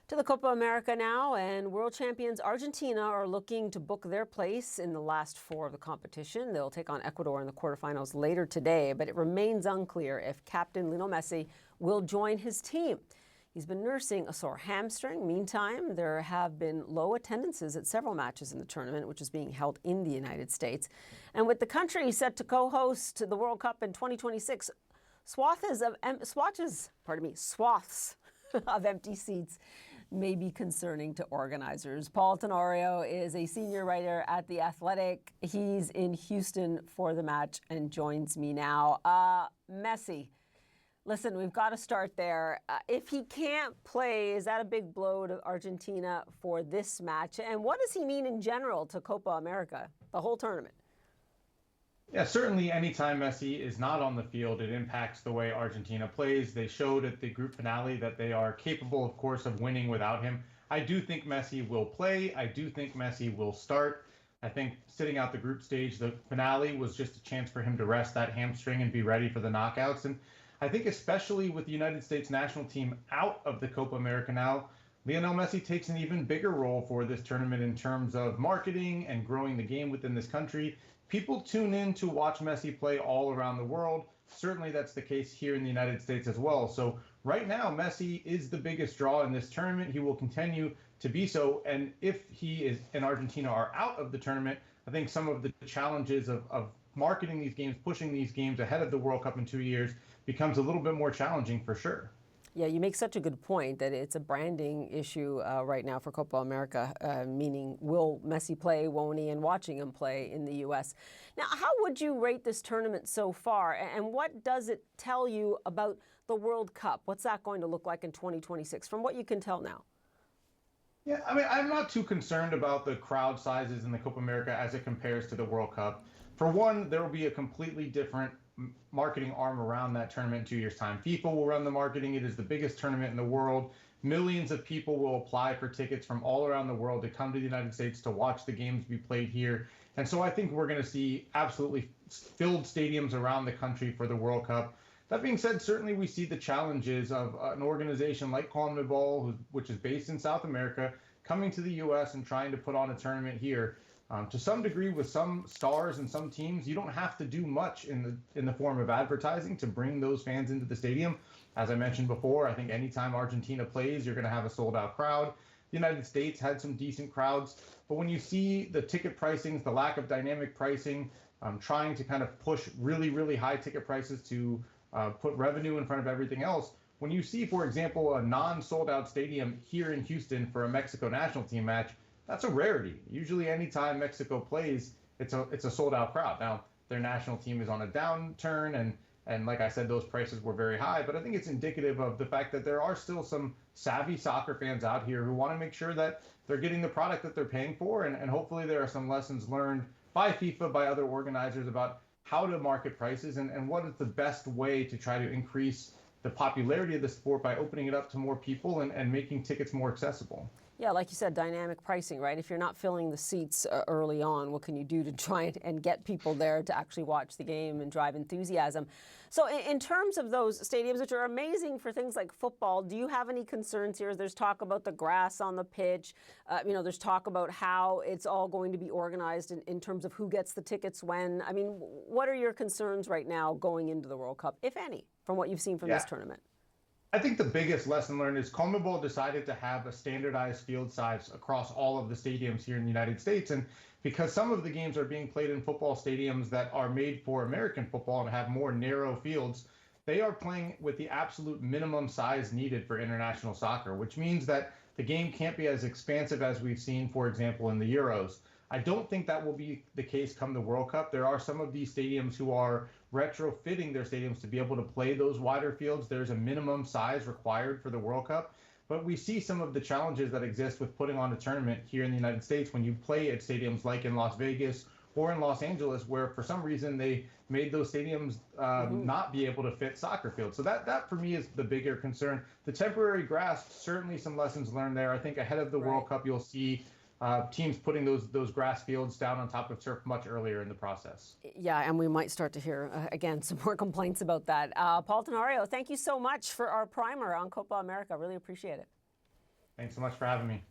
To the Copa America now, and world champions Argentina are looking to book their place in the last four of the competition. They'll take on Ecuador in the quarterfinals later today, but it remains unclear if captain Lionel Messi will join his team. He's been nursing a sore hamstring. Meantime, there have been low attendances at several matches in the tournament, which is being held in the United States. And with the country set to co-host the World Cup in 2026, swaths of empty seats may be concerning to organizers. Paul Tenorio is a senior writer at The Athletic. He's in Houston for the match and joins me now. Messi, listen, we've got to start there. If he can't play, is that a big blow to Argentina for this match? And what does he mean in general to Copa America, the whole tournament? Yeah, certainly anytime Messi is not on the field, it impacts the way Argentina plays. They showed at the group finale that they are capable, of course, of winning without him. I do think Messi will play. I do think Messi will start. I think sitting out the group stage, the finale was just a chance for him to rest that hamstring and be ready for the knockouts. And I think especially with the United States national team out of the Copa America now, Lionel Messi takes an even bigger role for this tournament in terms of marketing and growing the game within this country. People tune in to watch Messi play all around the world. Certainly that's the case here in the United States as well. So right now, Messi is the biggest draw in this tournament. He will continue to be so. And if he and Argentina are out of the tournament, I think some of the challenges of marketing these games, pushing these games ahead of the World Cup in 2 years becomes a little bit more challenging for sure. Yeah, you make such a good point that it's a branding issue right now for Copa America, meaning will Messi play, won't he, and watching him play in the U.S. Now, how would you rate this tournament so far, and what does it tell you about the World Cup? What's that going to look like in 2026, from what you can tell now? Yeah, I mean, I'm not too concerned about the crowd sizes in the Copa America as it compares to the World Cup. For one, there will be a completely different marketing arm around that tournament in 2 years' time. FIFA will run the marketing. It is the biggest tournament in the world. Millions of people will apply for tickets from all around the world to come to the United States to watch the games be played here. And so I think we're going to see absolutely filled stadiums around the country for the World Cup. That being said, certainly we see the challenges of an organization like CONMEBOL, which is based in South America, coming to the U.S. and trying to put on a tournament here. To some degree, with some stars and some teams, you don't have to do much in the form of advertising to bring those fans into the stadium. As I mentioned before, I think anytime Argentina plays, you're going to have a sold-out crowd. The United States had some decent crowds, but when you see the ticket pricings, the lack of dynamic pricing, trying to kind of push really, really high ticket prices to put revenue in front of everything else, when you see, for example, a non-sold-out stadium here in Houston for a Mexico national team match, that's a rarity. Usually anytime Mexico plays, it's a sold-out crowd. Now, their national team is on a downturn, and like I said, those prices were very high, but I think it's indicative of the fact that there are still some savvy soccer fans out here who want to make sure that they're getting the product that they're paying for, and hopefully there are some lessons learned by FIFA, by other organizers about how to market prices and what is the best way to try to increase the popularity of the sport by opening it up to more people and making tickets more accessible. Yeah, like you said, dynamic pricing, right? If you're not filling the seats early on, what can you do to try and get people there to actually watch the game and drive enthusiasm? So in terms of those stadiums, which are amazing for things like football, do you have any concerns here? There's talk about the grass on the pitch. There's talk about how it's all going to be organized in terms of who gets the tickets when. I mean, what are your concerns right now going into the World Cup, if any, from what you've seen from this tournament? I think the biggest lesson learned is CONMEBOL decided to have a standardized field size across all of the stadiums here in the United States. And because some of the games are being played in football stadiums that are made for American football and have more narrow fields, they are playing with the absolute minimum size needed for international soccer, which means that the game can't be as expansive as we've seen, for example, in the Euros. I don't think that will be the case come the World Cup. There are some of these stadiums who are retrofitting their stadiums to be able to play those wider fields. There's a minimum size required for the World Cup. But we see some of the challenges that exist with putting on a tournament here in the United States when you play at stadiums like in Las Vegas or in Los Angeles, where for some reason they made those stadiums not be able to fit soccer fields. So that for me is the bigger concern. The temporary grass, certainly some lessons learned there. I think ahead of the World Cup, you'll see teams putting those grass fields down on top of turf much earlier in the process. Yeah, and we might start to hear, again, some more complaints about that. Paul Tenorio, thank you so much for our primer on Copa America. Really appreciate it. Thank Thanks so much for having me.